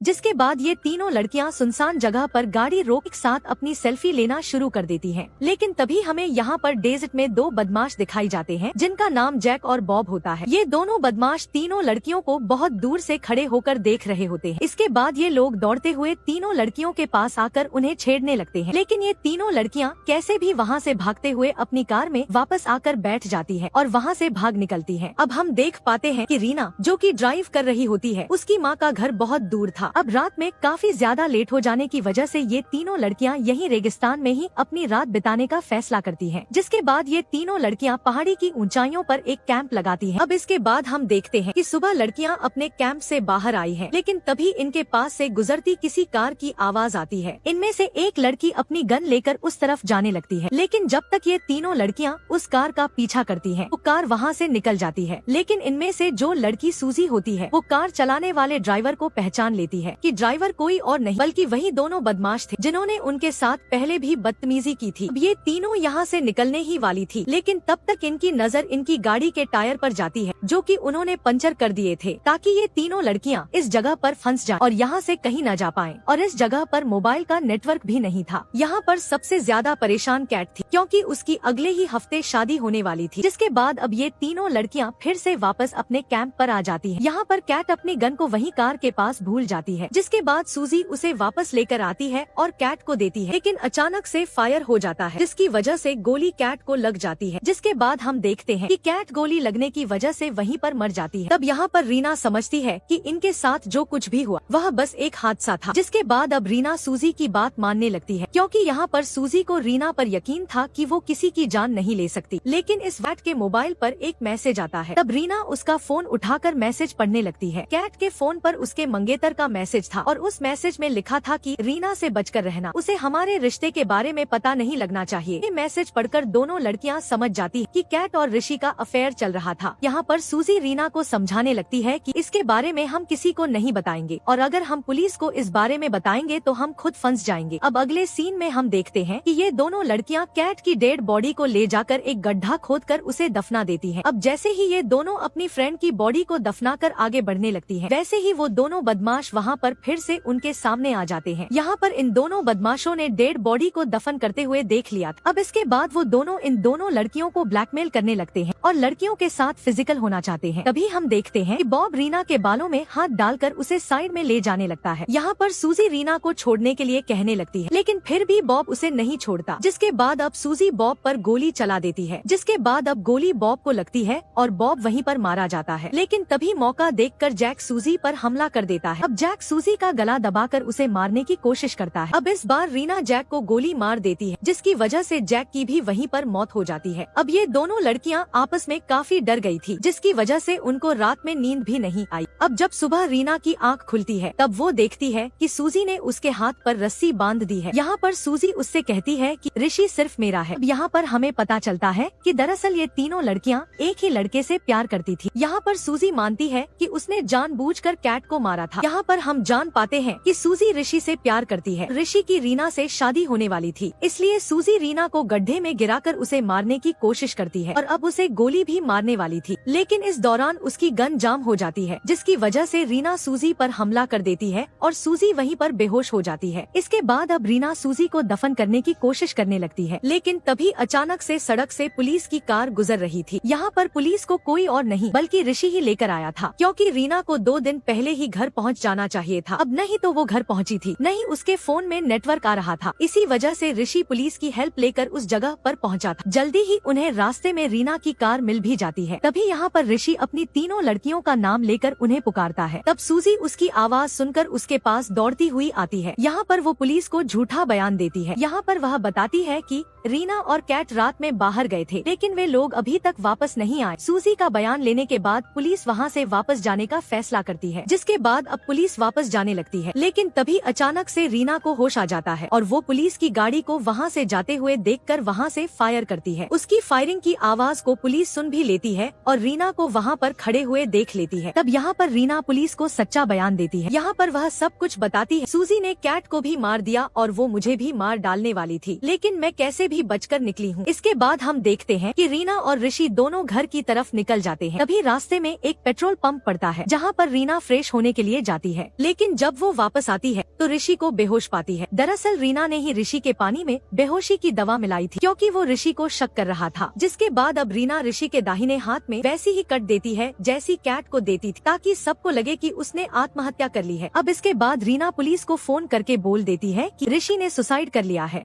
जिसके बाद ये तीनों लड़कियां सुनसान जगह पर गाड़ी रोक एक साथ अपनी सेल्फी लेना शुरू कर देती हैं। लेकिन तभी हमें यहाँ पर डेजर्ट में दो बदमाश दिखाई जाते हैं जिनका नाम जैक और बॉब होता है। ये दोनों बदमाश तीनों लड़कियों को बहुत दूर से खड़े होकर देख रहे होते हैं। इसके बाद ये लोग दौड़ते हुए तीनों लड़कियों के पास आकर उन्हें छेड़ने लगते हैं। लेकिन ये तीनों लड़कियां कैसे भी वहाँ से भागते हुए अपनी कार में वापस आकर बैठ जाती है और वहाँ से भाग निकलती है। अब हम देख पाते हैं कि रीना जो कि ड्राइव कर रही होती है, उसकी माँ का घर बहुत दूर था। अब रात में काफी ज्यादा लेट हो जाने की वजह से ये तीनों लड़कियां यहीं रेगिस्तान में ही अपनी रात बिताने का फैसला करती हैं। जिसके बाद ये तीनों लड़कियां पहाड़ी की ऊंचाइयों पर एक कैंप लगाती हैं। अब इसके बाद हम देखते हैं कि सुबह लड़कियां अपने कैंप से बाहर आई हैं, लेकिन तभी इनके पास से गुजरती किसी कार की आवाज आती है। इनमें से एक लड़की अपनी गन लेकर उस तरफ जाने लगती है, लेकिन जब तक ये तीनों लड़कियां उस कार का पीछा करती हैं, वो कार वहाँ से निकल जाती है। लेकिन इनमें से जो लड़की सूजी होती है, वो कार चलाने वाले ड्राइवर को पहचान लेती है कि ड्राइवर कोई और नहीं बल्कि वही दोनों बदमाश थे जिन्होंने उनके साथ पहले भी बदतमीजी की थी। अब ये तीनों यहाँ से निकलने ही वाली थी, लेकिन तब तक इनकी नजर इनकी गाड़ी के टायर पर जाती है जो कि उन्होंने पंचर कर दिए थे, ताकि ये तीनों लड़कियां इस जगह पर फंस जाएं और यहाँ से कहीं न जा पाएं। और इस जगह पर मोबाइल का नेटवर्क भी नहीं था। यहाँ पर सबसे ज्यादा परेशान कैट थी, क्योंकि उसकी अगले ही हफ्ते शादी होने वाली थी। जिसके बाद अब ये तीनों लड़कियां फिर से वापस अपने कैंप पर आ जाती है। यहाँ पर कैट अपनी गन को वही कार के पास भूल जाती है। जिसके बाद सूजी उसे वापस लेकर आती है और कैट को देती है, लेकिन अचानक से फायर हो जाता है, जिसकी वजह से गोली कैट को लग जाती है। जिसके बाद हम देखते हैं कि कैट गोली लगने की वजह से वहीं पर मर जाती है। तब यहाँ पर रीना समझती है कि इनके साथ जो कुछ भी हुआ वह बस एक हादसा था। जिसके बाद अब रीना सूजी की बात मानने लगती है, क्योंकि यहाँ पर सूजी को रीना पर यकीन था कि वो किसी की जान नहीं ले सकती। लेकिन इस कैट के मोबाइल पर एक मैसेज आता है। तब रीना उसका फोन उठाकर मैसेज पढ़ने लगती है। कैट के फोन पर उसके मंगेतर का मैसेज था और उस मैसेज में लिखा था कि रीना से बचकर रहना, उसे हमारे रिश्ते के बारे में पता नहीं लगना चाहिए। ये मैसेज पढ़कर दोनों लड़कियां समझ जाती है कि कैट और ऋषि का अफेयर चल रहा था। यहाँ पर सूजी रीना को समझाने लगती है कि इसके बारे में हम किसी को नहीं बताएंगे, और अगर हम पुलिस को इस बारे में बताएंगे तो हम खुद फंस जाएंगे। अब अगले सीन में हम देखते हैं कि ये दोनों लड़कियां कैट की डेड बॉडी को ले जाकर एक गड्ढा खोदकर उसे दफना देती हैं। अब जैसे ही ये दोनों अपनी फ्रेंड की बॉडी को दफनाकर आगे बढ़ने लगती हैं, वैसे ही वो दोनों बदमाश वहाँ पर फिर से उनके सामने आ जाते हैं। यहाँ पर इन दोनों बदमाशों ने डेड बॉडी को दफन करते हुए देख लिया था। अब इसके बाद वो दोनों इन दोनों लड़कियों को ब्लैकमेल करने लगते हैं और लड़कियों के साथ फिजिकल होना चाहते हैं। तभी हम देखते हैं कि बॉब रीना के बालों में हाथ डालकर उसे साइड में ले जाने लगता है। यहाँ पर सूजी रीना को छोड़ने के लिए कहने लगती है, लेकिन फिर भी बॉब उसे नहीं छोड़ता। जिसके बाद अब सूजी बॉब पर गोली चला देती है। जिसके बाद अब गोली बॉब को लगती है और बॉब वहीं पर मारा जाता है। लेकिन तभी मौका देखकर जैक सूजी पर हमला कर देता है। अब जैक सूजी का गला दबाकर उसे मारने की कोशिश करता है। अब इस बार रीना जैक को गोली मार देती है, जिसकी वजह से जैक की भी वहीं पर मौत हो जाती है। अब ये दोनों लड़कियां आपस में काफी डर गई थी, जिसकी वजह से उनको रात में नींद भी नहीं आई। अब जब सुबह रीना की आंख खुलती है, तब वो देखती है कि सूजी ने उसके हाथ पर रस्सी बांध दी है। यहाँ पर सूजी उससे कहती है कि ऋषि सिर्फ मेरा है। यहाँ पर हमें पता चलता है कि दरअसल ये तीनों लड़कियां एक ही लड़के से प्यार करती थी। यहाँ पर सूजी मानती है कि उसने जानबूझकर कैट को मारा था। यहाँ पर हम जान पाते हैं कि सूजी ऋषि से प्यार करती है। ऋषि की रीना से शादी होने वाली थी, इसलिए सूजी रीना को गड्ढे में गिराकर उसे मारने की कोशिश करती है और अब उसे गोली भी मारने वाली थी। लेकिन इस दौरान उसकी गन जाम हो जाती है, जिसकी वजह से रीना सूजी पर हमला कर देती है और सूजी वहीं पर बेहोश हो जाती है। इसके बाद अब रीना सूजी को दफन करने की कोशिश करने लगती है, लेकिन तभी अचानक से सड़क से पुलिस की कार गुजर रही थी। यहाँ पर पुलिस को कोई और नहीं बल्कि ऋषि ही लेकर आया था, क्योंकि रीना को 2 दिन पहले ही घर पहुँच जाना चाहिए था। अब नहीं तो वो घर पहुँची थी, नहीं उसके फोन में नेटवर्क आ रहा था। इसी वजह से ऋषि पुलिस की हेल्प लेकर उस जगह पर पहुंचा था। जल्दी ही उन्हें रास्ते में रीना की कार मिल भी जाती है। तभी यहाँ पर ऋषि अपनी तीनों लड़कियों का नाम लेकर उन्हें पुकारता है। तब सूजी उसकी आवाज सुनकर उसके पास दौड़ती हुई आती है। यहाँ पर वो पुलिस को झूठा बयान देती है। यहाँ पर वह बताती है कि रीना और कैट रात में बाहर गए थे, लेकिन वे लोग अभी तक वापस नहीं आए। सूजी का बयान लेने के बाद पुलिस वहाँ से वापस जाने का फैसला करती है। जिसके बाद अब पुलिस वापस जाने लगती है, लेकिन तभी अचानक से रीना को होश आ जाता है और वो पुलिस की गाड़ी को वहाँ से जाते हुए देखकर वहाँ से फायर करती है। उसकी फायरिंग की आवाज को पुलिस सुन भी लेती है और रीना को वहाँ पर खड़े हुए देख लेती है। तब यहाँ पर रीना पुलिस को सच्चा बयान देती है। यहाँ पर वह सब कुछ बताती है। सूजी ने कैट को भी मार दिया और वो मुझे भी मार डालने वाली थी, लेकिन मैं कैसे भी बचकर निकली हूँ। इसके बाद हम देखते हैं कि रीना और ऋषि दोनों घर की तरफ निकल जाते हैं। तभी रास्ते में एक पेट्रोल पंप पड़ता है, जहाँ पर रीना फ्रेश होने के लिए जाती है। है, लेकिन जब वो वापस आती है तो ऋषि को बेहोश पाती है। दरअसल रीना ने ही ऋषि के पानी में बेहोशी की दवा मिलाई थी, क्योंकि वो ऋषि को शक कर रहा था। जिसके बाद अब रीना ऋषि के दाहिने हाथ में वैसी ही कट देती है जैसी कैट को देती थी, ताकि सबको लगे कि उसने आत्महत्या कर ली है। अब इसके बाद रीना पुलिस को फोन करके बोल देती है कि ऋषि ने सुसाइड कर लिया है।